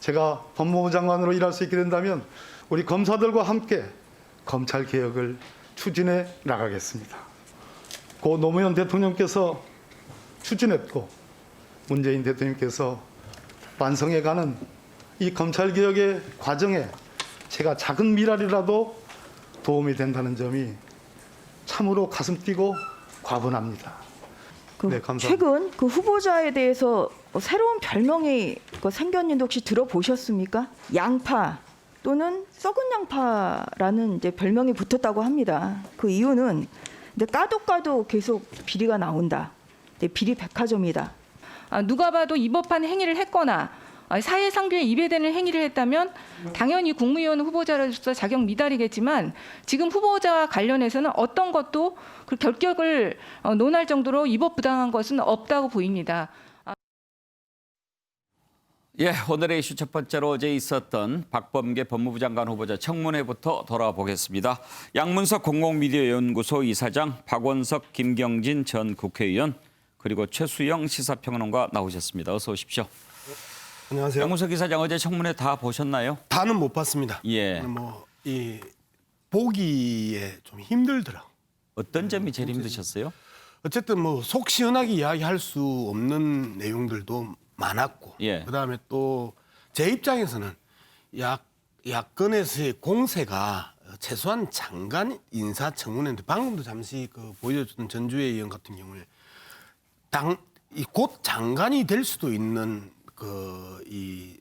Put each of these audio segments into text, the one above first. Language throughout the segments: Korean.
제가 법무부 장관으로 일할 수 있게 된다면 우리 검사들과 함께 검찰 개혁을 추진해 나가겠습니다. 고 노무현 대통령께서 추진했고 문재인 대통령께서 완성해가는 이 검찰 개혁의 과정에 제가 작은 미랄이라도 도움이 된다는 점이 참으로 가슴 뛰고 과분합니다. 네, 감사합니다. 최근 그 후보자에 대해서 새로운 별명이 생겼는데 혹시 들어보셨습니까? 양파 또는 썩은 양파라는 이제 별명이 붙었다고 합니다. 그 이유는 근데 까도 계속 비리가 나온다. 비리 백화점이다. 누가 봐도 위법한 행위를 했거나 사회상규에 위배되는 행위를 했다면 당연히 국무위원 후보자로서 자격 미달이겠지만 지금 후보자와 관련해서는 어떤 것도 그 결격을 논할 정도로 위법부당한 것은 없다고 보입니다. 예, 오늘의 이슈 첫 번째로 어제 있었던 박범계 법무부 장관 후보자 청문회부터 돌아보겠습니다. 양문석 공공미디어연구소 이사장, 박원석, 김경진 전 국회의원, 그리고 최수영 시사평론가 나오셨습니다. 어서 오십시오. 안녕하세요. 양문석 이사장 어제 청문회 다 보셨나요? 다는 못 봤습니다. 예. 이 보기에 좀 힘들더라고. 어떤 점이 제일 힘드셨어요? 어쨌든 속 시원하게 이야기할 수 없는 내용들도 많았고, 예. 그다음에 또 제 입장에서는 야권에서의 공세가 최소한 장관 인사청문회인데 방금도 잠시 보여줬던 전주혜 의원 같은 경우에 곧 장관이 될 수도 있는 이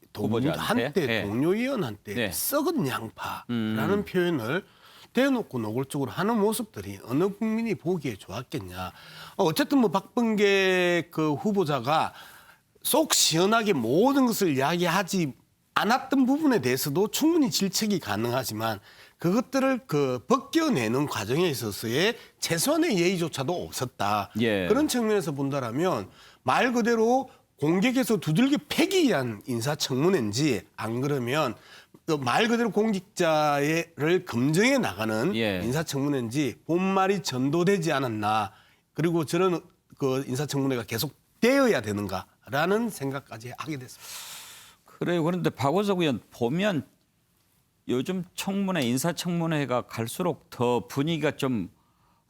한때 예. 동료 의원한테 네. 썩은 양파라는 표현을 대놓고 노골적으로 하는 모습들이 어느 국민이 보기에 좋았겠냐. 어쨌든 박범계 후보자가 속 시원하게 모든 것을 이야기하지 않았던 부분에 대해서도 충분히 질책이 가능하지만 그것들을 벗겨내는 과정에 있어서의 최소한의 예의조차도 없었다. 예. 그런 측면에서 본다라면 말 그대로 공격에서 두들겨 패기 위한 인사청문회인지 안 그러면 말 그대로 공직자를 검증해 나가는 예. 인사청문회인지 본말이 전도되지 않았나. 그리고 저는 인사청문회가 계속 되어야 되는가라는 생각까지 하게 됐습니다. 그래요. 그런데 박원석 의원 보면 요즘 청문회, 인사청문회가 갈수록 더 분위기가 좀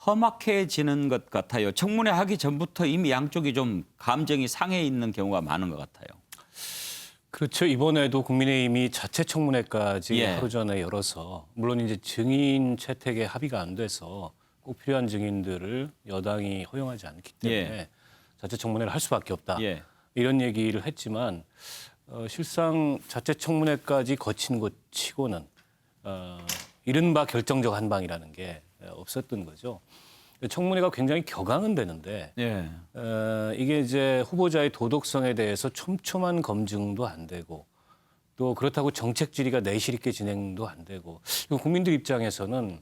험악해지는 것 같아요. 청문회 하기 전부터 이미 양쪽이 좀 감정이 상해 있는 경우가 많은 것 같아요. 그렇죠. 이번에도 국민의힘이 자체 청문회까지 예. 하루 전에 열어서 물론 이제 증인 채택에 합의가 안 돼서 꼭 필요한 증인들을 여당이 허용하지 않기 때문에 예. 자체 청문회를 할 수밖에 없다. 예. 이런 얘기를 했지만 실상 자체 청문회까지 거친 것 치고는 이른바 결정적 한방이라는 게 없었던 거죠. 청문회가 굉장히 격앙은 되는데 예. 이게 이제 후보자의 도덕성에 대해서 촘촘한 검증도 안 되고 또 그렇다고 정책 질의가 내실 있게 진행도 안 되고 국민들 입장에서는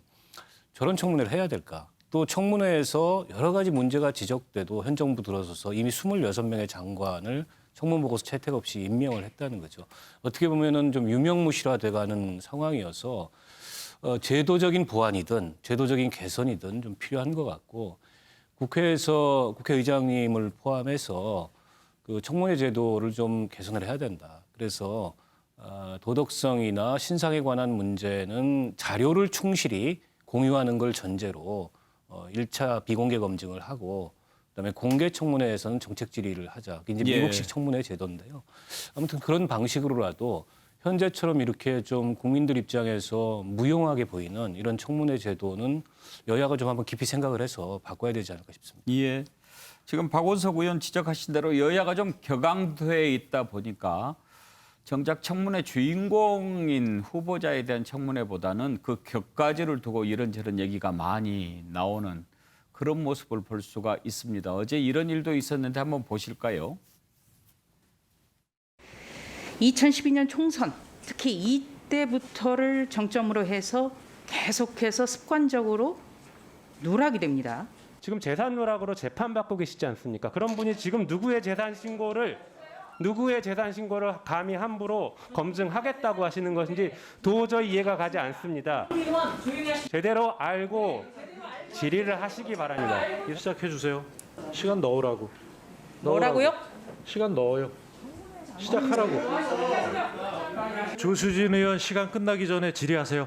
저런 청문회를 해야 될까? 또 청문회에서 여러 가지 문제가 지적돼도 현 정부 들어서서 이미 26명의 장관을 청문보고서 채택 없이 임명을 했다는 거죠. 어떻게 보면은 좀 유명무실화돼가는 상황이어서 제도적인 보완이든 제도적인 개선이든 좀 필요한 것 같고 국회에서 국회의장님을 포함해서 그 청문회 제도를 좀 개선을 해야 된다. 그래서 도덕성이나 신상에 관한 문제는 자료를 충실히 공유하는 걸 전제로 1차 비공개 검증을 하고 그다음에 공개 청문회에서는 정책 질의를 하자. 이제 예. 미국식 청문회 제도인데요. 아무튼 그런 방식으로라도 현재처럼 이렇게 좀 국민들 입장에서 무용하게 보이는 이런 청문회 제도는 여야가 좀 한번 깊이 생각을 해서 바꿔야 되지 않을까 싶습니다. 예. 지금 박원석 의원 지적하신 대로 여야가 좀 격앙돼 있다 보니까 정작 청문회 주인공인 후보자에 대한 청문회보다는 그 격가지를 두고 이런저런 얘기가 많이 나오는 그런 모습을 볼 수가 있습니다. 어제 이런 일도 있었는데 한번 보실까요? 2012년 총선, 특히 이때부터를 정점으로 해서 계속해서 습관적으로 누락이 됩니다. 지금 재산 누락으로 재판받고 계시지 않습니까? 그런 분이 지금 누구의 재산 신고를 감히 함부로 검증하겠다고 하시는 것인지 도저히 이해가 가지 않습니다. 제대로 알고 질의를 하시기 바랍니다. 시작해 주세요. 시간 넣으라고. 뭐라고요? 시간 넣어요. 시작하라고. 조수진 의원 시간 끝나기 전에 질의하세요.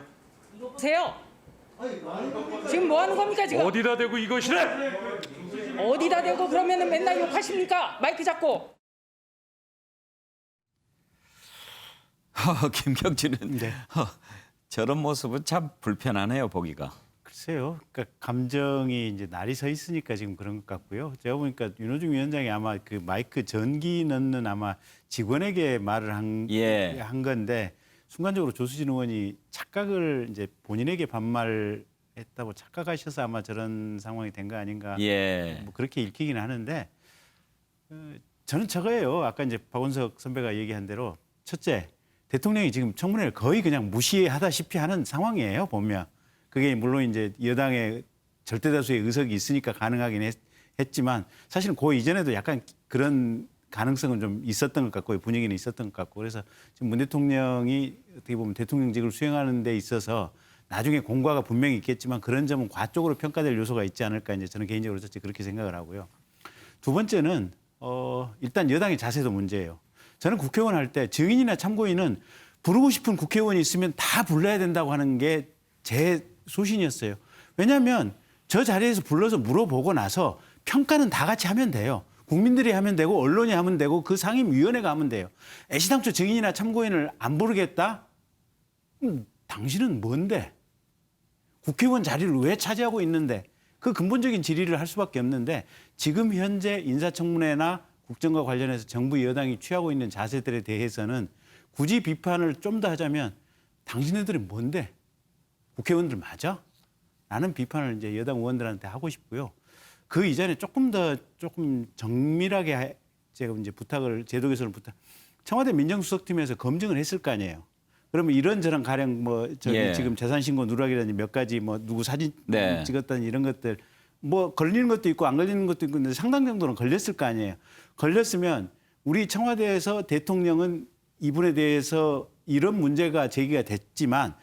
보세요. 지금 뭐 하는 겁니까 지금? 어디다 대고 이것이래? 어디다 대고 그러면은 맨날 욕하십니까? 마이크 잡고. 김경진은 저런 모습은 참 불편하네요, 보기가. 글쎄요. 그러니까 감정이 이제 날이 서 있으니까 지금 그런 것 같고요. 제가 보니까 윤호중 위원장이 아마 그 마이크 전기 넣는 아마 직원에게 말을 한 건데 순간적으로 조수진 의원이 착각을 이제 본인에게 반말했다고 착각하셔서 아마 저런 상황이 된 거 아닌가. 뭐 그렇게 읽히긴 하는데 저는 저거예요. 아까 이제 박원석 선배가 얘기한 대로 첫째 대통령이 지금 청문회를 거의 그냥 무시하다시피 하는 상황이에요. 보면. 그게 물론 이제 여당의 절대다수의 의석이 있으니까 가능하긴 했지만 사실은 그 이전에도 약간 그런 가능성은 좀 있었던 것 같고 분위기는 있었던 것 같고 그래서 지금 문 대통령이 어떻게 보면 대통령직을 수행하는 데 있어서 나중에 공과가 분명히 있겠지만 그런 점은 과쪽으로 평가될 요소가 있지 않을까 이제 저는 개인적으로 그렇게 생각을 하고요. 두 번째는 일단 여당의 자세도 문제예요. 저는 국회의원 할 때 증인이나 참고인은 부르고 싶은 국회의원이 있으면 다 불러야 된다고 하는 게 제 소신이었어요. 왜냐하면 저 자리에서 불러서 물어보고 나서 평가는 다 같이 하면 돼요. 국민들이 하면 되고 언론이 하면 되고 그 상임위원회가 하면 돼요. 애시당초 증인이나 참고인을 안 부르겠다? 당신은 뭔데? 국회의원 자리를 왜 차지하고 있는데? 그 근본적인 질의를 할 수밖에 없는데 지금 현재 인사청문회나 국정과 관련해서 정부 여당이 취하고 있는 자세들에 대해서는 굳이 비판을 좀 더 하자면 당신네들이 뭔데? 국회의원들 맞아? 라는 비판을 이제 여당 의원들한테 하고 싶고요. 그 이전에 조금 정밀하게 제가 이제 부탁을 제도 개선을 청와대 민정수석팀에서 검증을 했을 거 아니에요. 그러면 이런저런 가령 지금 재산신고 누락이라든지 몇 가지 누구 사진 찍었다니 이런 것들 걸리는 것도 있고 안 걸리는 것도 있고 근데 상당 정도는 걸렸을 거 아니에요. 걸렸으면 우리 청와대에서 대통령은 이분에 대해서 이런 문제가 제기가 됐지만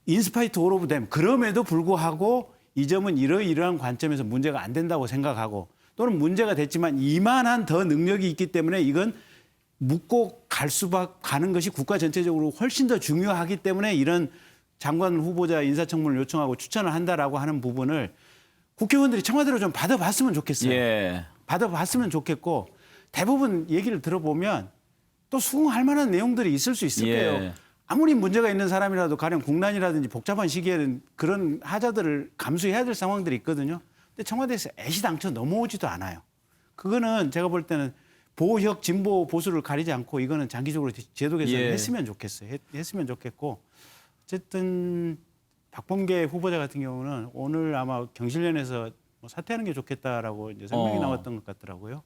인스파이트 올 오브 댐 그럼에도 불구하고 이 점은 이러이러한 관점에서 문제가 안 된다고 생각하고 또는 문제가 됐지만 이만한 더 능력이 있기 때문에 이건 묻고 가는 것이 국가 전체적으로 훨씬 더 중요하기 때문에 이런 장관 후보자 인사청문을 요청하고 추천을 한다라고 하는 부분을 국회의원들이 청와대로 좀 받아봤으면 좋겠어요. 받아봤으면 좋겠고 대부분 얘기를 들어보면 또 수긍할 만한 내용들이 있을 수 있을 거예요. 아무리 문제가 있는 사람이라도 가령 국난이라든지 복잡한 시기에는 그런 하자들을 감수해야 될 상황들이 있거든요. 근데 청와대에서 애시당초 넘어오지도 않아요. 그거는 제가 볼 때는 보혁, 진보, 보수를 가리지 않고 이거는 장기적으로 제도 개선을 했으면 좋겠어요. 했으면 좋겠고 어쨌든 박범계 후보자 같은 경우는 오늘 아마 경실련에서 사퇴하는 게 좋겠다라고 이제 성명이 나왔던 것 같더라고요.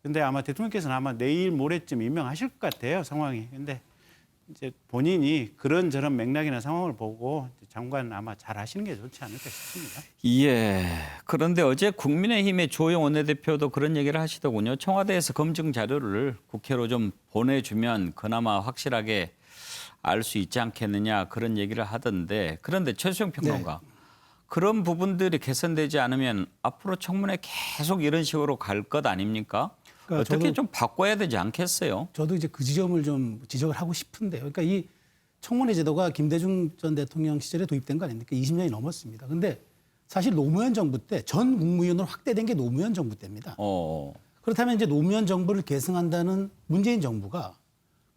근데 아마 대통령께서는 아마 내일 모레쯤 임명하실 것 같아요. 상황이. 근데 이제 본인이 그런저런 맥락이나 상황을 보고 장관 아마 잘 하시는 게 좋지 않을까 싶습니다. 그런데 어제 국민의힘의 조영 원내대표도 그런 얘기를 하시더군요. 청와대에서 검증 자료를 국회로 좀 보내주면 그나마 확실하게 알 수 있지 않겠느냐 그런 얘기를 하던데 그런데 최수영 평론가 그런 부분들이 개선되지 않으면 앞으로 청문회 계속 이런 식으로 갈 것 아닙니까? 그러니까 어떻게 좀 바꿔야 되지 않겠어요? 저도 이제 그 지점을 좀 지적을 하고 싶은데요. 그러니까 이 청문회 제도가 김대중 전 대통령 시절에 도입된 거 아닙니까? 20년이 넘었습니다. 근데 사실 노무현 정부 때 전 국무위원으로 확대된 게 노무현 정부 때입니다. 그렇다면 이제 노무현 정부를 계승한다는 문재인 정부가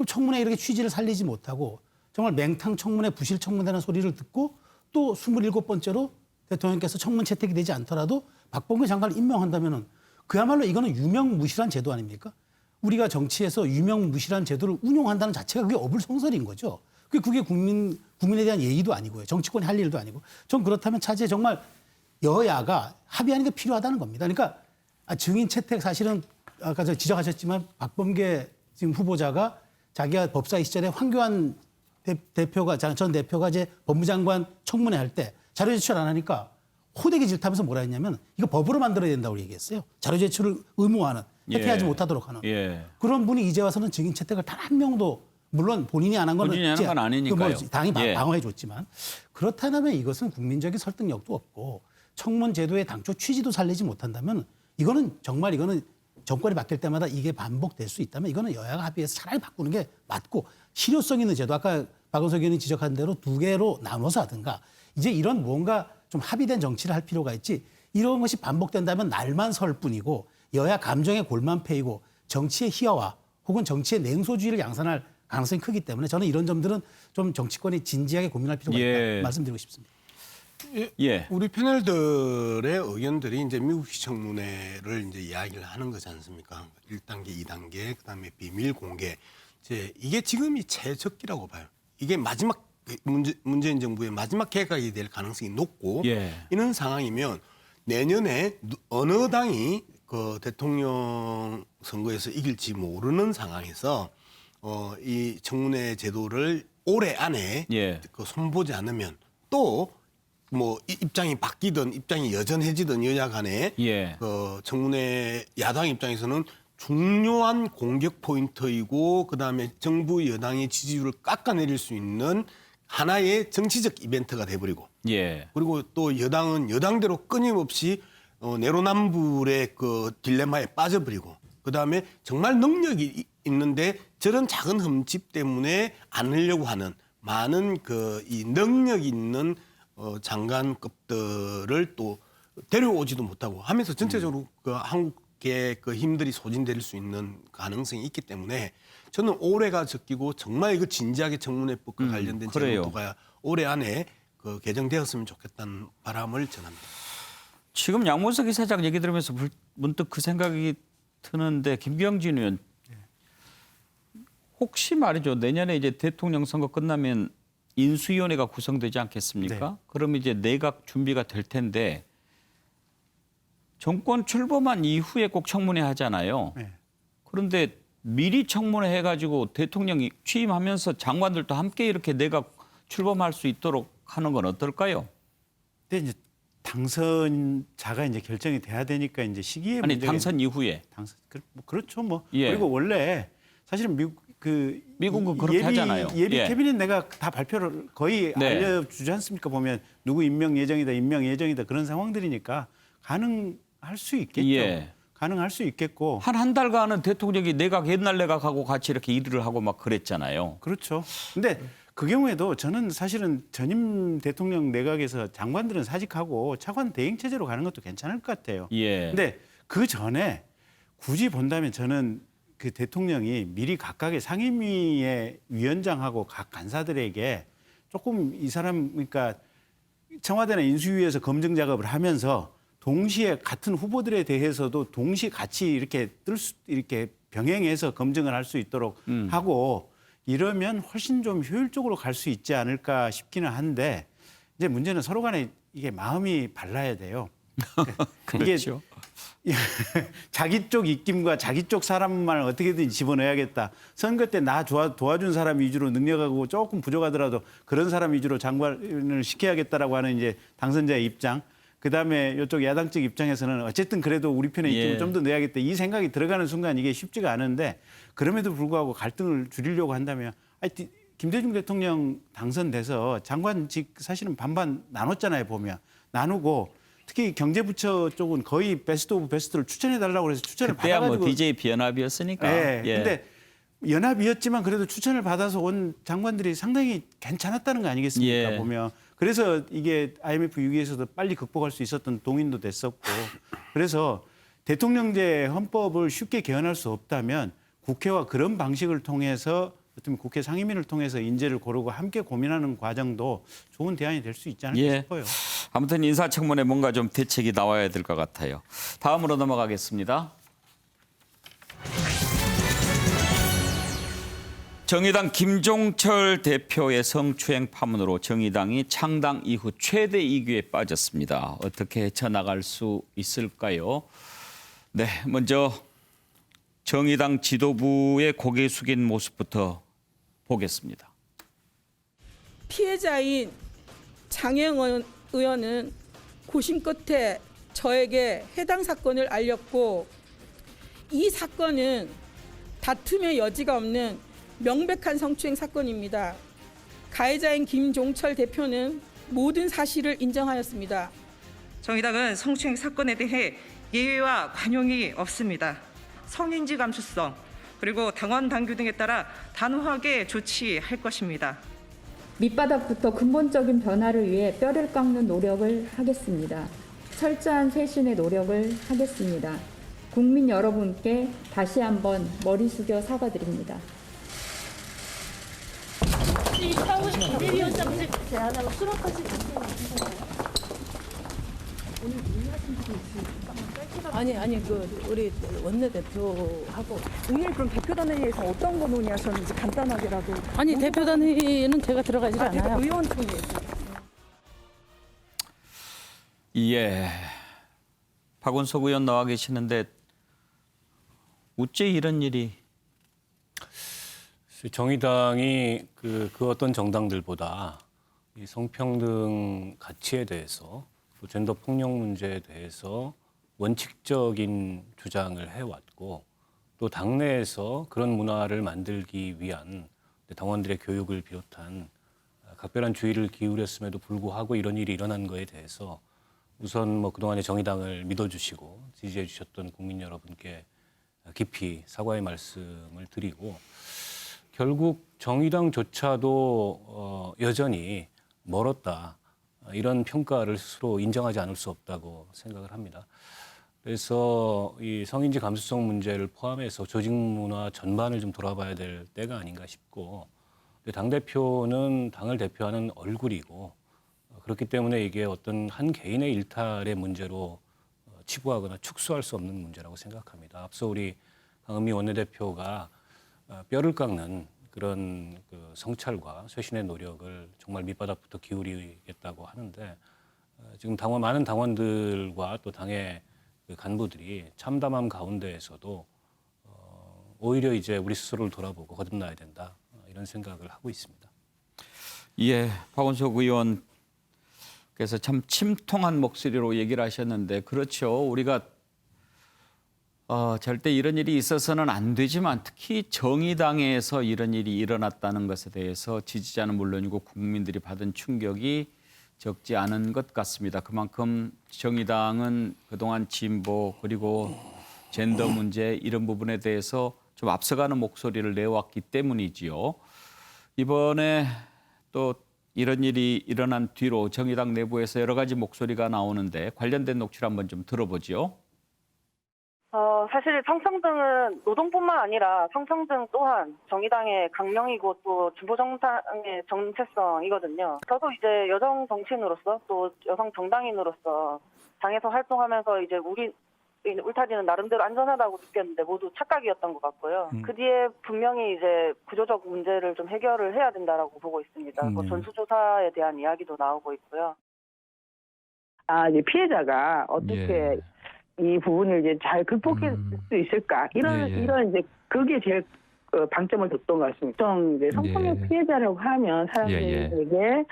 청문회 이렇게 취지를 살리지 못하고 정말 맹탕 청문회, 부실 청문회라는 소리를 듣고 또 27번째로 대통령께서 청문 채택이 되지 않더라도 박범계 장관을 임명한다면은 그야말로 이거는 유명무실한 제도 아닙니까? 우리가 정치에서 유명무실한 제도를 운용한다는 자체가 그게 어불성설인 거죠. 그게 국민에 대한 예의도 아니고요. 정치권이 할 일도 아니고. 전 그렇다면 차제에 정말 여야가 합의하는 게 필요하다는 겁니다. 그러니까 증인 채택 사실은 아까 지적하셨지만 박범계 지금 후보자가 자기가 법사위 시절에 황교안 전 대표가 이제 법무장관 청문회 할 때 자료 제출 안 하니까 호되게 질타하면서 뭐라 했냐면 이거 법으로 만들어야 된다고 얘기했어요. 자료 제출을 의무화하는, 혜택하지 못하도록 하는. 그런 분이 이제 와서는 증인 채택을 단 한 명도 물론 본인이 안 한 거는 본인이 하는 건 아니니까요. 당이 방어해 줬지만 그렇다면 이것은 국민적인 설득력도 없고 청문 제도의 당초 취지도 살리지 못한다면 이거는 정권이 바뀔 때마다 이게 반복될 수 있다면 이거는 여야가 합의해서 차라리 바꾸는 게 맞고 실효성 있는 제도 아까 박원석 의원이 지적한 대로 2개로 나눠서 하든가 이제 이런 뭔가 좀 합의된 정치를 할 필요가 있지 이런 것이 반복된다면 날만 설 뿐이고 여야 감정의 골만패이고 정치의 희화화 혹은 정치의 냉소주의를 양산할 가능성이 크기 때문에 저는 이런 점들은 좀 정치권이 진지하게 고민할 필요가 있다 말씀드리고 싶습니다. 예. 우리 패널들의 의견들이 이제 미국식 청문회를 이제 이야기를 하는 거지 않습니까? 1단계, 2단계, 그다음에 비밀 공개. 이제 이게 지금이 최적기라고 봐요. 이게 마지막 문재인 정부의 마지막 개각이 될 가능성이 높고 이런 상황이면 내년에 어느 당이 그 대통령 선거에서 이길지 모르는 상황에서 이 청문회 제도를 올해 안에 그 손보지 않으면 또 뭐 입장이 바뀌든 입장이 여전해지든 여야 간에 그 청문회 야당 입장에서는 중요한 공격 포인트이고 그다음에 정부 여당의 지지율을 깎아내릴 수 있는 하나의 정치적 이벤트가 돼버리고 그리고 또 여당은 여당대로 끊임없이 내로남불의 그 딜레마에 빠져버리고 그다음에 정말 능력이 있는데 저런 작은 흠집 때문에 안 하려고 하는 많은 그 이 능력 있는 장관급들을 또 데려오지도 못하고 하면서 전체적으로 그 한국의 그 힘들이 소진될 수 있는 가능성이 있기 때문에 저는 올해가 적기고 정말 그 진지하게 청문회법과 관련된 제도가 올해 안에 그 개정되었으면 좋겠다는 바람을 전합니다. 지금 양문석 이사장 얘기 들으면서 문득 그 생각이 드는데 김경진 의원 혹시 말이죠 내년에 이제 대통령 선거 끝나면 인수위원회가 구성되지 않겠습니까? 그럼 이제 내각 준비가 될 텐데 정권 출범한 이후에 꼭 청문회 하잖아요. 그런데 미리 청문회 해가지고 대통령이 취임하면서 장관들도 함께 이렇게 내각 출범할 수 있도록 하는 건 어떨까요? 근데 이제 당선자가 이제 결정이 돼야 되니까 이제 시기에 아니 당선 이후에 그렇죠 뭐 그리고 원래 사실은 미국은 그렇게 하잖아요. 예비 캐비닛 내가 다 발표를 거의 알려주지 않습니까? 보면 누구 임명 예정이다, 임명 예정이다 그런 상황들이니까 가능할 수 있겠죠. 가능할 수 있겠고 한 달간은 대통령이 내각 옛날 내각하고 같이 이렇게 일을 하고 막 그랬잖아요. 그렇죠. 근데 그 경우에도 저는 사실은 전임 대통령 내각에서 장관들은 사직하고 차관 대행 체제로 가는 것도 괜찮을 것 같아요. 근데 그 전에 굳이 본다면 저는 그 대통령이 미리 각각의 상임위의 위원장하고 각 간사들에게 조금 이 사람 그러니까 청와대나 인수위에서 검증 작업을 하면서 동시에 같은 후보들에 대해서도 동시에 같이 이렇게 이렇게 병행해서 검증을 할 수 있도록 하고 이러면 훨씬 좀 효율적으로 갈 수 있지 않을까 싶기는 한데 이제 문제는 서로 간에 이게 마음이 발라야 돼요. 그렇죠. 이게 자기 쪽 입김과 자기 쪽 사람만 어떻게든 집어넣어야겠다. 선거 때 나 도와준 사람 위주로 능력하고 조금 부족하더라도 그런 사람 위주로 장관을 시켜야겠다라고 하는 이제 당선자의 입장. 그다음에 이쪽 야당 쪽 입장에서는 어쨌든 그래도 우리 편에 입김을 좀 더 넣어야겠다. 이 생각이 들어가는 순간 이게 쉽지가 않은데 그럼에도 불구하고 갈등을 줄이려고 한다면 김대중 대통령 당선돼서 장관직 사실은 반반 나눴잖아요. 보면 나누고 특히 경제부처 쪽은 거의 베스트 오브 베스트를 추천해달라고 해서 추천을 받아가지고. 그때야 뭐 DJP 연합이었으니까. 근데 연합이었지만 그래도 추천을 받아서 온 장관들이 상당히 괜찮았다는 거 아니겠습니까? 보면. 그래서 이게 IMF 위기에서도 빨리 극복할 수 있었던 동인도 됐었고. 그래서 대통령제 헌법을 쉽게 개헌할 수 없다면 국회와 그런 방식을 통해서 어쩌면 국회 상임위를 통해서 인재를 고르고 함께 고민하는 과정도 좋은 대안이 될 수 있지 않을까 싶어요. 아무튼 인사청문회 뭔가 좀 대책이 나와야 될 것 같아요. 다음으로 넘어가겠습니다. 정의당 김종철 대표의 성추행 파문으로 정의당이 창당 이후 최대 위기에 빠졌습니다. 어떻게 헤쳐나갈 수 있을까요? 네, 먼저 정의당 지도부의 고개 숙인 모습부터 보겠습니다. 피해자인 장혜영 의원은 고심 끝에 저에게 해당 사건을 알렸고 이 사건은 다툼의 여지가 없는 명백한 성추행 사건입니다. 가해자인 김종철 대표는 모든 사실을 인정하였습니다. 정의당은 성추행 사건에 대해 예외와 관용이 없습니다. 성인지 감수성 그리고 당원 당규 등에 따라 단호하게 조치할 것입니다. 밑바닥부터 근본적인 변화를 위해 뼈를 깎는 노력을 하겠습니다. 철저한 쇄신의 노력을 하겠습니다. 국민 여러분께 다시 한번 머리 숙여 사과드립니다. 아니 그 우리 원내대표하고 오늘 그럼 대표단회의에서 어떤 거 논의하셨는지 간단하게라도. 아니 대표단회의는 제가 들어가지 않아요. 의원총회에서. 예. 박원석 의원 나와 계시는데 어째 이런 일이? 정의당이 그 어떤 정당들보다 이 성평등 가치에 대해서 또 젠더 폭력 문제에 대해서 원칙적인 주장을 해왔고 또 당내에서 그런 문화를 만들기 위한 당원들의 교육을 비롯한 각별한 주의를 기울였음에도 불구하고 이런 일이 일어난 거에 대해서 우선 뭐 그동안에 정의당을 믿어주시고 지지해 주셨던 국민 여러분께 깊이 사과의 말씀을 드리고 결국 정의당조차도 여전히 멀었다. 이런 평가를 스스로 인정하지 않을 수 없다고 생각을 합니다. 그래서 이 성인지 감수성 문제를 포함해서 조직 문화 전반을 좀 돌아봐야 될 때가 아닌가 싶고 당대표는 당을 대표하는 얼굴이고 그렇기 때문에 이게 어떤 한 개인의 일탈의 문제로 치부하거나 축소할 수 없는 문제라고 생각합니다. 앞서 우리 강은미 원내대표가 뼈를 깎는 그런 그 성찰과 쇄신의 노력을 정말 밑바닥부터 기울이겠다고 하는데 지금 많은 당원들과 또 당의 그 간부들이 참담함 가운데에서도 오히려 이제 우리 스스로를 돌아보고 거듭나야 된다 이런 생각을 하고 있습니다. 예, 박원석 의원께서 참 침통한 목소리로 얘기를 하셨는데 그렇죠. 우리가 절대 이런 일이 있어서는 안 되지만 특히 정의당에서 이런 일이 일어났다는 것에 대해서 지지자는 물론이고 국민들이 받은 충격이 적지 않은 것 같습니다. 그만큼 정의당은 그동안 진보 그리고 젠더 문제 이런 부분에 대해서 좀 앞서가는 목소리를 내왔기 때문이지요. 이번에 또 이런 일이 일어난 뒤로 정의당 내부에서 여러 가지 목소리가 나오는데 관련된 녹취를 한번 좀 들어보죠. 사실 성평등은 노동뿐만 아니라 성평등 또한 정의당의 강령이고 또 진보정당의 정체성이거든요. 저도 이제 여성 정치인으로서 또 여성 정당인으로서 당에서 활동하면서 이제 우리 울타리는 나름대로 안전하다고 느꼈는데 모두 착각이었던 것 같고요. 그 뒤에 분명히 이제 구조적 문제를 좀 해결을 해야 된다라고 보고 있습니다. 뭐 전수조사에 대한 이야기도 나오고 있고요. 이제 피해자가 어떻게 이 부분을 이제 잘 극복할 수 있을까 이런 이제 그게 제일 방점을 뒀던 것 같습니다. 이제 성폭력 피해자라고 하면 사람들에게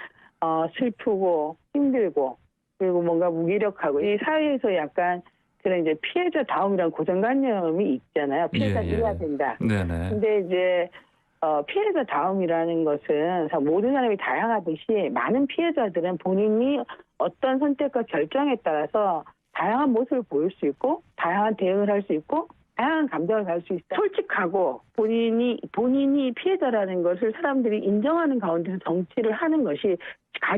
슬프고 힘들고 그리고 뭔가 무기력하고 이 사회에서 약간 그런 이제 피해자다움이라는 고정관념이 있잖아요. 피해자가 이래야 된다. 근데 이제 피해자다움이라는 것은 모든 사람이 다양하듯이 많은 피해자들은 본인이 어떤 선택과 결정에 따라서 다양한 모습을 보일 수 있고 다양한 대응을 할 수 있고 다양한 감정을 가질 수 있다. 솔직하고 본인이 피해자라는 것을 사람들이 인정하는 가운데서 정치를 하는 것이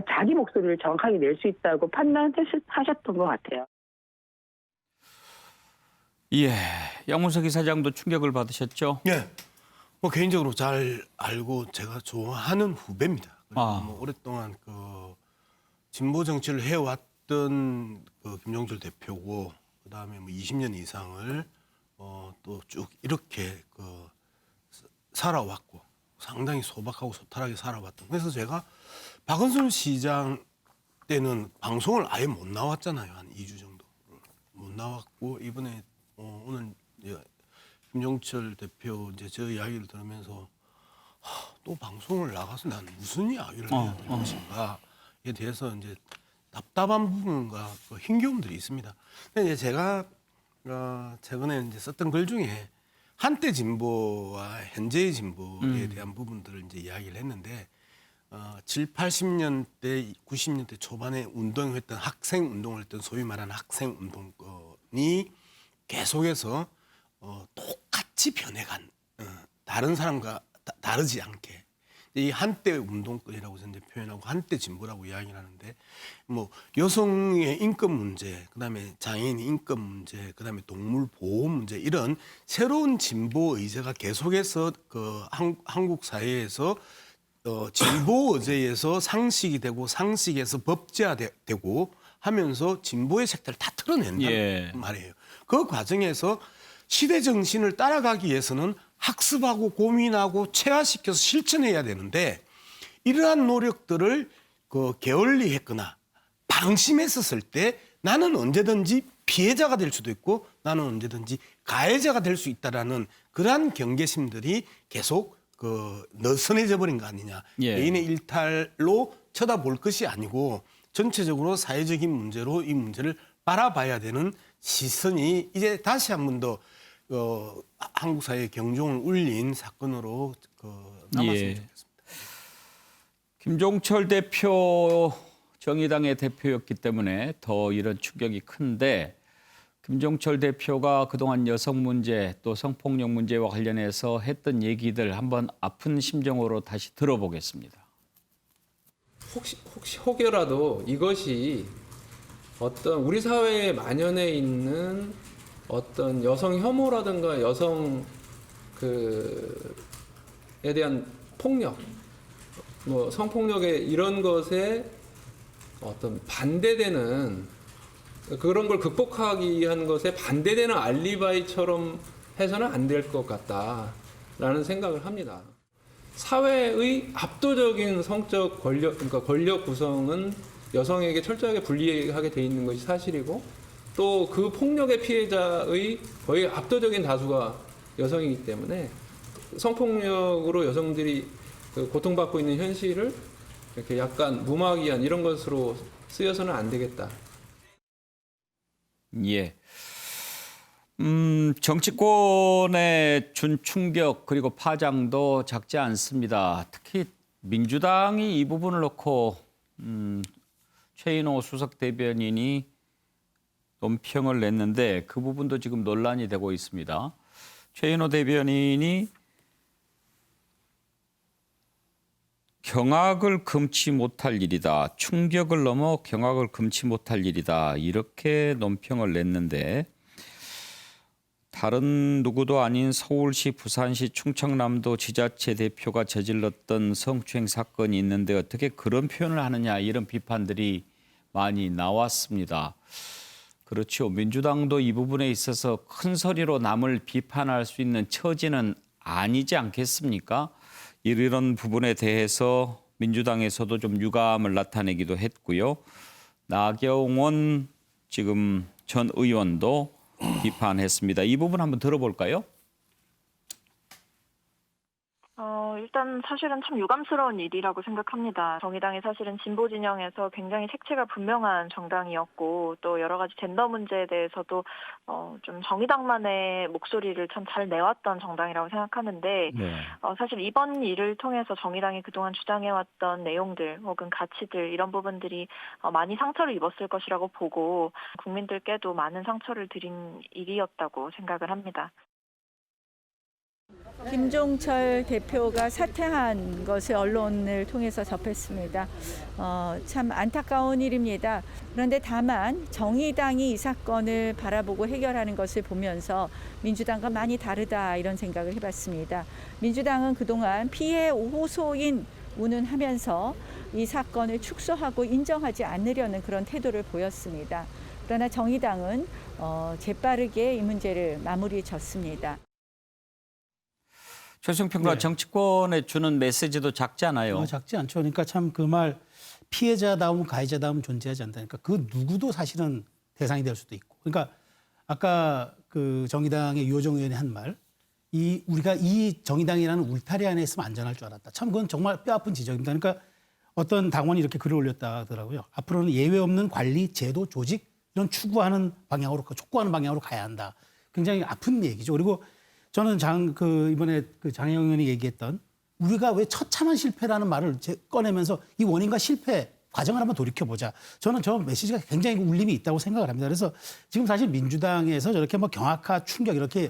자기 목소리를 정확하게 낼 수 있다고 판단하셨던 것 같아요. 예, 양문석 이사장도 충격을 받으셨죠? 예, 뭐 개인적으로 잘 알고 제가 좋아하는 후배입니다. 뭐 오랫동안 그 진보 정치를 해왔던 그 김종철 대표고 그다음에 뭐 20년 이상을 또 쭉 이렇게 그 살아왔고 상당히 소박하고 소탈하게 살아왔던. 그래서 제가 박은순 시장 때는 방송을 아예 못 나왔잖아요. 한 2주 정도 못 나왔고 이번에 오늘 이제 김종철 대표 이제 저 이야기를 들으면서 또 방송을 나가서 난 무슨 이야기를 해야 되는 것인가에 대해서 이제 답답한 부분과 그 힘겨움들이 있습니다. 근데 이제 제가 최근에 이제 썼던 글 중에 한때 진보와 현재의 진보에 대한 부분들을 이제 이야기를 했는데 7, 80년대, 90년대 초반에 운동했던 학생 운동을 했던 소위 말하는 학생 운동권이 계속해서 똑같이 변해간 다른 사람과 다르지 않게 이 한때 운동권이라고 이제 표현하고 한때 진보라고 이야기를 하는데 뭐 여성의 인권 문제, 그다음에 장애인 인권 문제, 그다음에 동물 보호 문제 이런 새로운 진보 의제가 계속해서 그 한국 사회에서 진보 의제에서 상식이 되고 상식에서 법제화되고 하면서 진보의 색깔을 다 틀어낸다는 말이에요. 그 과정에서 시대 정신을 따라가기 위해서는 학습하고 고민하고 체화시켜서 실천해야 되는데 이러한 노력들을 게을리했거나 방심했었을 때 나는 언제든지 피해자가 될 수도 있고 나는 언제든지 가해자가 될 수 있다라는 그러한 경계심들이 계속 느슨해져 버린 거 아니냐. 개인의 일탈로 쳐다볼 것이 아니고 전체적으로 사회적인 문제로 이 문제를 바라봐야 되는 시선이 이제 다시 한 번 더 한국 사회의 경종을 울린 사건으로 남았으면 좋겠습니다. 김종철 대표 정의당의 대표였기 때문에 더 이런 충격이 큰데 김종철 대표가 그동안 여성 문제 또 성폭력 문제와 관련해서 했던 얘기들 한번 아픈 심정으로 다시 들어보겠습니다. 혹시 혹여라도 이것이 어떤 우리 사회에 만연해 있는 어떤 여성 혐오라든가 여성 에 대한 폭력, 뭐 성폭력의 이런 것에 어떤 반대되는 그런 걸 극복하기 위한 것에 반대되는 알리바이처럼 해서는 안 될 것 같다라는 생각을 합니다. 사회의 압도적인 성적 권력, 그러니까 권력 구성은 여성에게 철저하게 불리하게 돼 있는 것이 사실이고 또 그 폭력의 피해자의 거의 압도적인 다수가 여성이기 때문에 성폭력으로 여성들이 고통받고 있는 현실을 이렇게 약간 무마하기 이런 것으로 쓰여서는 안 되겠다. 예. 정치권에 준 충격 그리고 파장도 작지 않습니다. 특히 민주당이 이 부분을 놓고 최인호 수석 대변인이 논평을 냈는데 그 부분도 지금 논란이 되고 있습니다. 최인호 대변인이 경악을 금치 못할 일이다. 충격을 넘어 경악을 금치 못할 일이다. 이렇게 논평을 냈는데 다른 누구도 아닌 서울시, 부산시, 충청남도 지자체 대표가 저질렀던 성추행 사건이 있는데 어떻게 그런 표현을 하느냐 이런 비판들이 많이 나왔습니다. 그렇죠. 민주당도 이 부분에 있어서 큰 소리로 남을 비판할 수 있는 처지는 아니지 않겠습니까? 이런 부분에 대해서 민주당에서도 좀 유감을 나타내기도 했고요. 나경원 지금 전 의원도 비판했습니다. 이 부분 한번 들어볼까요? 일단 사실은 참 유감스러운 일이라고 생각합니다. 정의당이 사실은 진보 진영에서 굉장히 색채가 분명한 정당이었고 또 여러 가지 젠더 문제에 대해서도 좀 정의당만의 목소리를 참 잘 내왔던 정당이라고 생각하는데 사실 이번 일을 통해서 정의당이 그동안 주장해왔던 내용들 혹은 가치들 이런 부분들이 많이 상처를 입었을 것이라고 보고 국민들께도 많은 상처를 드린 일이었다고 생각을 합니다. 김종철 대표가 사퇴한 것을 언론을 통해서 접했습니다. 참 안타까운 일입니다. 그런데 다만 정의당이 이 사건을 바라보고 해결하는 것을 보면서 민주당과 많이 다르다 이런 생각을 해봤습니다. 민주당은 그동안 피해 호소인 운운하면서 이 사건을 축소하고 인정하지 않으려는 그런 태도를 보였습니다. 그러나 정의당은 재빠르게 이 문제를 마무리 졌습니다. 최승평과 정치권에 주는 메시지도 작지 않아요. 작지 않죠. 그러니까 참 그 말 피해자다움 가해자다움 존재하지 않다니까 그 누구도 사실은 대상이 될 수도 있고. 그러니까 아까 그 정의당의 유호정 의원이 한 말, 우리가 이 정의당이라는 울타리 안에 있으면 안전할 줄 알았다. 참 그건 정말 뼈아픈 지적입니다. 그러니까 어떤 당원이 이렇게 글을 올렸다 하더라고요. 앞으로는 예외 없는 관리, 제도, 조직 이런 촉구하는 방향으로 가야 한다. 굉장히 아픈 얘기죠. 그리고 저는 이번에 장혜영 의원이 얘기했던 우리가 왜 처참한 실패라는 말을 꺼내면서 이 원인과 실패 과정을 한번 돌이켜보자. 저는 저 메시지가 굉장히 울림이 있다고 생각을 합니다. 그래서 지금 사실 민주당에서 저렇게 뭐 경악과 충격 이렇게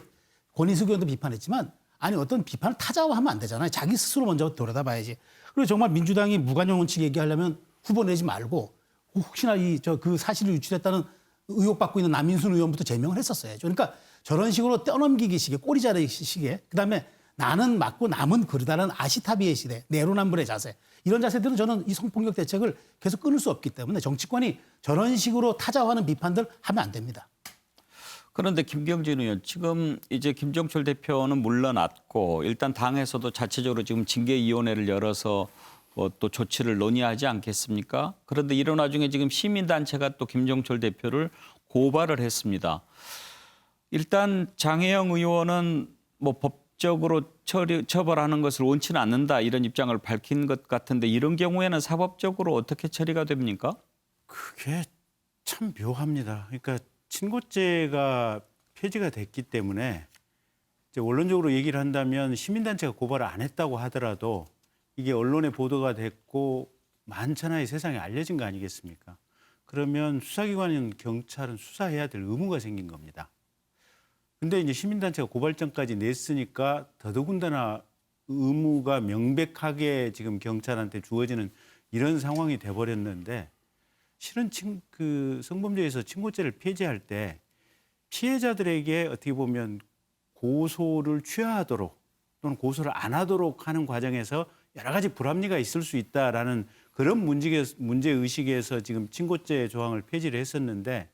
권인숙 의원도 비판했지만 아니 어떤 비판을 타자화하면 안 되잖아요. 자기 스스로 먼저 들여다봐야지. 그리고 정말 민주당이 무관용 원칙 얘기하려면 후보 내지 말고 혹시나 그 사실을 유출했다는 의혹받고 있는 남인순 의원부터 제명을 했었어야죠. 그러니까 저런 식으로 떼넘기기식의 꼬리자르기식의 그다음에 나는 맞고 남은 그르다는 아시타비의 시대, 내로남불의 자세 이런 자세들은 저는 이 성폭력 대책을 계속 끊을 수 없기 때문에 정치권이 저런 식으로 타자화하는 비판들 하면 안 됩니다. 그런데 김경진 의원, 지금 이제 김종철 대표는 물러났고 일단 당에서도 자체적으로 지금 징계위원회를 열어서 또 조치를 논의하지 않겠습니까? 그런데 이런 와중에 지금 시민단체가 또 김종철 대표를 고발을 했습니다. 일단 장혜영 의원은 뭐 법적으로 처벌하는 것을 원치는 않는다 이런 입장을 밝힌 것 같은데 이런 경우에는 사법적으로 어떻게 처리가 됩니까? 그게 참 묘합니다. 그러니까 친고죄가 폐지가 됐기 때문에 이제 원론적으로 얘기를 한다면 시민단체가 고발을 안 했다고 하더라도 이게 언론에 보도가 됐고 만천하에 세상에 알려진 거 아니겠습니까? 그러면 수사기관인 경찰은 수사해야 될 의무가 생긴 겁니다. 근데 이제 시민단체가 고발장까지 냈으니까 더더군다나 의무가 명백하게 지금 경찰한테 주어지는 이런 상황이 돼버렸는데 실은 그 성범죄에서 친고죄를 폐지할 때 피해자들에게 어떻게 보면 고소를 취하하도록 또는 고소를 안 하도록 하는 과정에서 여러 가지 불합리가 있을 수 있다라는 그런 문제의식에서 지금 친고죄 조항을 폐지를 했었는데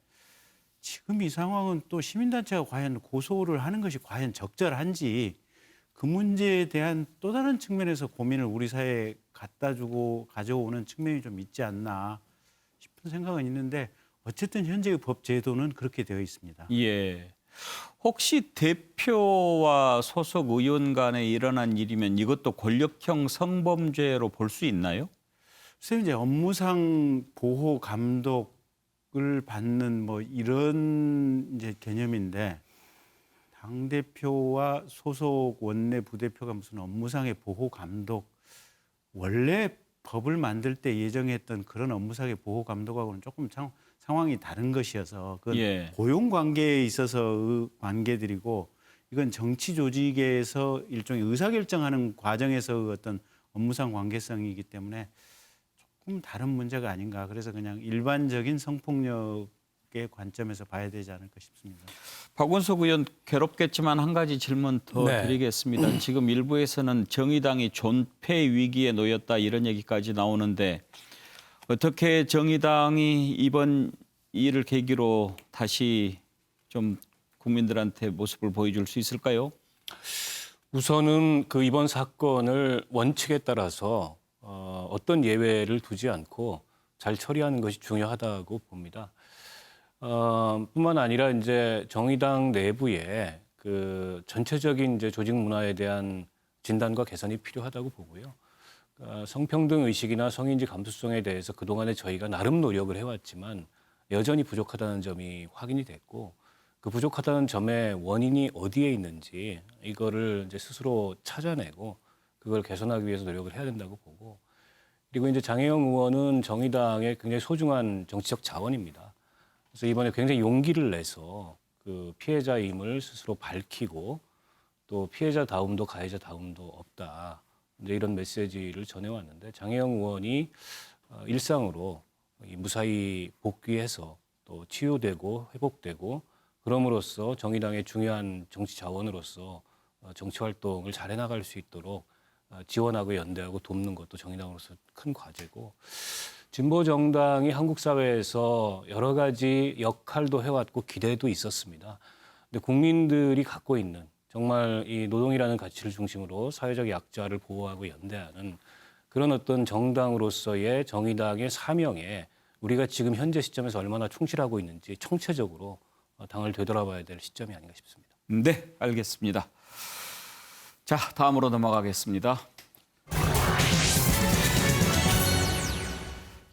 지금 이 상황은 또 시민단체가 과연 고소를 하는 것이 과연 적절한지 그 문제에 대한 또 다른 측면에서 고민을 우리 사회에 갖다 주고 가져오는 측면이 좀 있지 않나 싶은 생각은 있는데 어쨌든 현재의 법 제도는 그렇게 되어 있습니다. 예. 혹시 대표와 소속 의원 간에 일어난 일이면 이것도 권력형 성범죄로 볼 수 있나요? 글쎄요, 이제 업무상 보호 감독을 받는 뭐 이런 이제 개념인데 당 대표와 소속 원내 부대표가 무슨 업무상의 보호 감독 원래 법을 만들 때 예정했던 그런 업무상의 보호 감독하고는 조금 상황이 다른 것이어서 그건 고용 관계에 있어서의 관계들이고 이건 정치 조직에서 일종의 의사결정하는 과정에서의 어떤 업무상 관계성이기 때문에 조금 다른 문제가 아닌가. 그래서 그냥 일반적인 성폭력의 관점에서 봐야 되지 않을까 싶습니다. 박원석 의원 괴롭겠지만 한 가지 질문 더 드리겠습니다. 지금 일부에서는 정의당이 존폐 위기에 놓였다 이런 얘기까지 나오는데 어떻게 정의당이 이번 일을 계기로 다시 좀 국민들한테 모습을 보여줄 수 있을까요? 우선은 그 이번 사건을 원칙에 따라서 어떤 예외를 두지 않고 잘 처리하는 것이 중요하다고 봅니다. 뿐만 아니라 이제 정의당 내부에 그 전체적인 이제 조직 문화에 대한 진단과 개선이 필요하다고 보고요. 성평등 의식이나 성인지 감수성에 대해서 그동안에 저희가 나름 노력을 해왔지만 여전히 부족하다는 점이 확인이 됐고 그 부족하다는 점의 원인이 어디에 있는지 이거를 이제 스스로 찾아내고 그걸 개선하기 위해서 노력을 해야 된다고 보고 그리고 이제 장혜영 의원은 정의당의 굉장히 소중한 정치적 자원입니다. 그래서 이번에 굉장히 용기를 내서 그 피해자임을 스스로 밝히고 또 피해자다움도 가해자다움도 없다. 이제 이런 메시지를 전해왔는데 장혜영 의원이 일상으로 무사히 복귀해서 또 치유되고 회복되고 그럼으로써 정의당의 중요한 정치 자원으로서 정치 활동을 잘 해나갈 수 있도록 지원하고 연대하고 돕는 것도 정의당으로서 큰 과제고 진보 정당이 한국 사회에서 여러 가지 역할도 해왔고 기대도 있었습니다. 근데 국민들이 갖고 있는 정말 이 노동이라는 가치를 중심으로 사회적 약자를 보호하고 연대하는 그런 어떤 정당으로서의 정의당의 사명에 우리가 지금 현재 시점에서 얼마나 충실하고 있는지 총체적으로 당을 되돌아봐야 될 시점이 아닌가 싶습니다. 네, 알겠습니다. 자, 다음으로 넘어가겠습니다.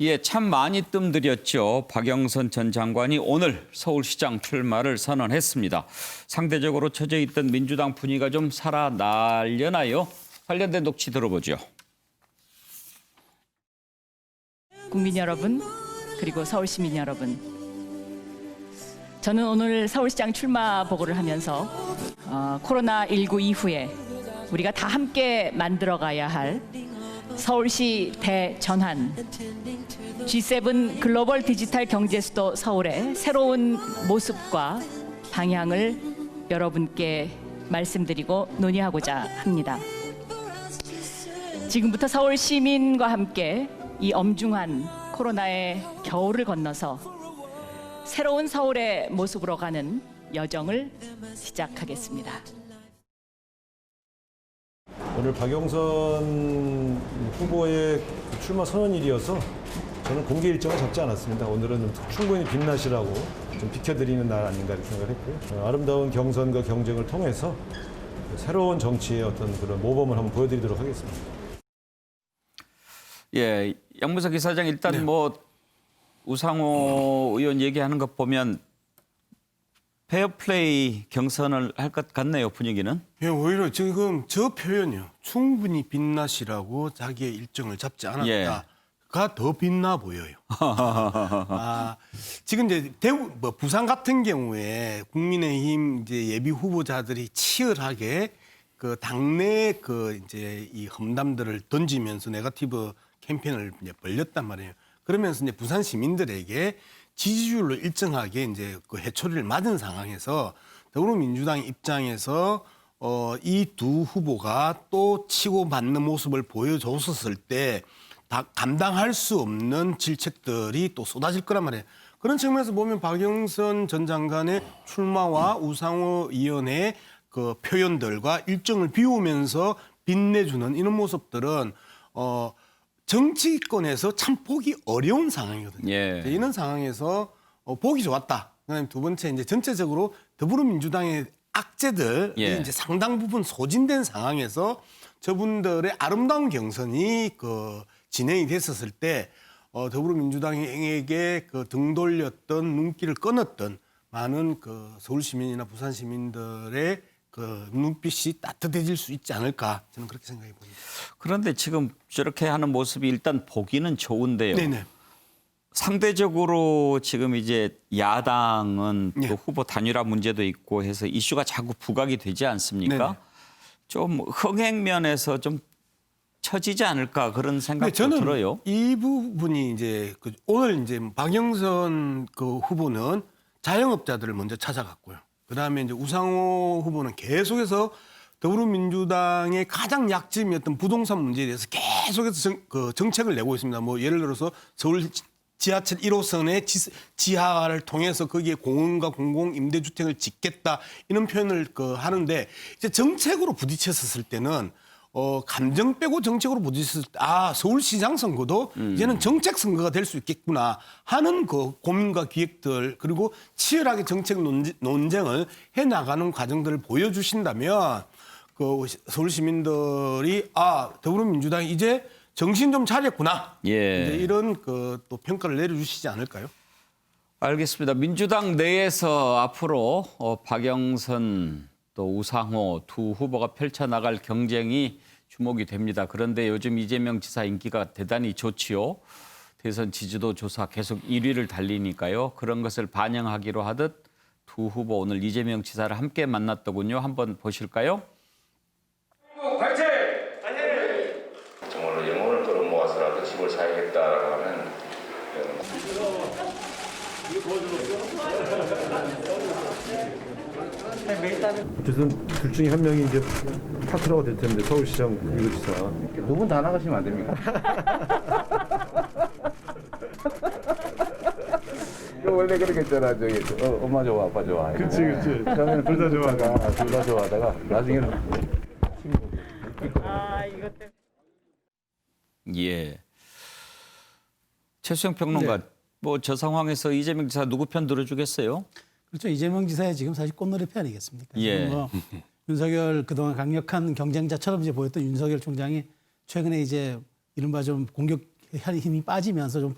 예, 참 많이 뜸들였죠. 박영선 전 장관이 오늘 서울시장 출마를 선언했습니다. 상대적으로 처져 있던 민주당 분위기가 좀 살아나려나요? 관련된 녹취 들어보죠. 국민 여러분, 그리고 서울 시민 여러분. 저는 오늘 서울시장 출마 보고를 하면서 코로나19 이후에 우리가 다 함께 만들어가야 할 서울시 대전환, G7 글로벌 디지털 경제 수도 서울의 새로운 모습과 방향을 여러분께 말씀드리고 논의하고자 합니다. 지금부터 서울 시민과 함께 이 엄중한 코로나의 겨울을 건너서 새로운 서울의 모습으로 가는 여정을 시작하겠습니다. 오늘 박영선 후보의 출마 선언일이어서 저는 공개 일정을 잡지 않았습니다. 오늘은 충분히 빛나시라고 좀 비켜드리는 날 아닌가 이렇게 생각을 했고요. 아름다운 경선과 경쟁을 통해서 새로운 정치의 어떤 그런 모범을 한번 보여드리도록 하겠습니다. 예, 양문석 이사장 일단 네. 뭐 우상호 의원 얘기하는 것 보면 페어플레이 경선을 할 것 같네요, 분위기는. 예, 오히려 지금 저 표현이요. 충분히 빛나시라고 자기의 일정을 잡지 않았다가 더 빛나 보여요. 지금 이제 부산 같은 경우에 국민의힘 이제 예비 후보자들이 치열하게 그 당내 그 이제 이 험담들을 던지면서 네거티브 캠페인을 이제 벌였단 말이에요. 그러면서 이제 부산 시민들에게 지지율로 일정하게 이제 그 해초리를 맞은 상황에서 더불어민주당 입장에서 이 두 후보가 또 치고받는 모습을 보여줬었을 때 다 감당할 수 없는 질책들이 또 쏟아질 거란 말이에요. 그런 측면에서 보면 박영선 전 장관의 출마와 우상호 의원의 그 표현들과 일정을 비우면서 빛내주는 이런 모습들은 정치권에서 참 보기 어려운 상황이거든요. 예. 이런 상황에서 보기 좋았다. 그다음에 두 번째 이제 전체적으로 더불어민주당의 악재들이 이제 상당 부분 소진된 상황에서 저분들의 아름다운 경선이 그 진행이 됐었을 때 더불어민주당에게 그 등 돌렸던 눈길을 끊었던 많은 그 서울 시민이나 부산 시민들의 그 눈빛이 따뜻해질 수 있지 않을까 저는 그렇게 생각해 봅니다. 그런데 지금 저렇게 하는 모습이 일단 보기는 좋은데요. 네네. 상대적으로 지금 이제 야당은 또 후보 단일화 문제도 있고 해서 이슈가 자꾸 부각이 되지 않습니까? 네네. 좀 흥행 면에서 좀 처지지 않을까 그런 생각도 저는 들어요. 이 부분이 이제 오늘 이제 박영선 그 후보는 자영업자들을 먼저 찾아갔고요. 그다음에 이제 우상호 후보는 계속해서 더불어민주당의 가장 약점이었던 부동산 문제에 대해서 계속해서 정책을 내고 있습니다. 뭐 예를 들어서 서울 지하철 1호선의 지하를 통해서 거기에 공원과 공공 임대주택을 짓겠다 이런 표현을 하는데 이제 정책으로 부딪혔을 때는 감정 빼고 정책으로 부딪혔을 때 서울시장 선거도 이제는 정책 선거가 될 수 있겠구나 하는 그 고민과 기획들 그리고 치열하게 정책 논쟁을 해나가는 과정들을 보여주신다면 그 서울 시민들이 더불어민주당이 이제 정신 좀 차렸구나 이제 이런 또 평가를 내려주시지 않을까요? 알겠습니다. 민주당 내에서 앞으로 박영선 또 우상호 두 후보가 펼쳐나갈 경쟁이 주목이 됩니다. 그런데 요즘 이재명 지사 인기가 대단히 좋지요. 대선 지지도 조사 계속 1위를 달리니까요. 그런 것을 반영하기로 하듯 두 후보 오늘 이재명 지사를 함께 만났더군요. 한번 보실까요? 화이팅! 정말로 영혼을 끌어모아서라도 집을 사야겠다라고 하면 어쨌든 둘 중에 한 명이 이제 파트너가 될 텐데 서울시장 이거지사 두 분 다 나가시면 안 됩니까? 원래 그렇겠잖아. 저기 엄마 좋아, 아빠 좋아. 그치. 처음에는 둘 다 좋아하다가 둘 다 좋아하다가 나중에는 이것 때문에. 예. 최수영 평론가, 뭐 저 상황에서 이재명 지사 누구 편 들어주겠어요? 그렇죠. 이재명 지사의 지금 사실 꽃놀이패 아니겠습니까? 예. 지금 뭐 윤석열 그동안 강력한 경쟁자처럼 이제 보였던 윤석열 총장이 최근에 이제 이른바 좀 공격할 힘이 빠지면서 좀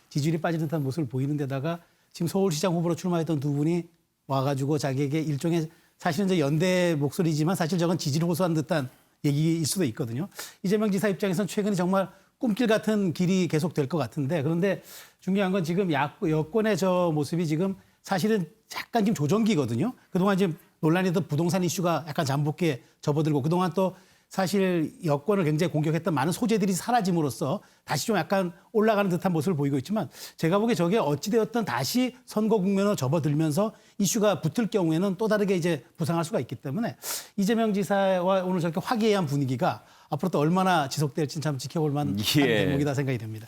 지지율이 빠지는 듯한 모습을 보이는 데다가 지금 서울시장 후보로 출마했던 두 분이 와가지고 자기에게 일종의 사실은 이제 연대 목소리지만 사실 저건 지지를 호소한 듯한 얘기일 수도 있거든요. 이재명 지사 입장에서는 최근에 정말 꿈길 같은 길이 계속될 것 같은데 그런데 중요한 건 지금 여권의 저 모습이 지금 사실은 약간 지금 조정기거든요. 그동안 지금 논란이던 부동산 이슈가 약간 잠복기에 접어들고 그동안 또 사실 여권을 굉장히 공격했던 많은 소재들이 사라짐으로써 다시 좀 약간 올라가는 듯한 모습을 보이고 있지만 제가 보기에 저게 어찌되었든 다시 선거 국면으로 접어들면서 이슈가 붙을 경우에는 또 다르게 이제 부상할 수가 있기 때문에 이재명 지사와 오늘 저렇게 화기애애한 분위기가 앞으로 또 얼마나 지속될지는 참 지켜볼 만한 대목이다 생각이 됩니다.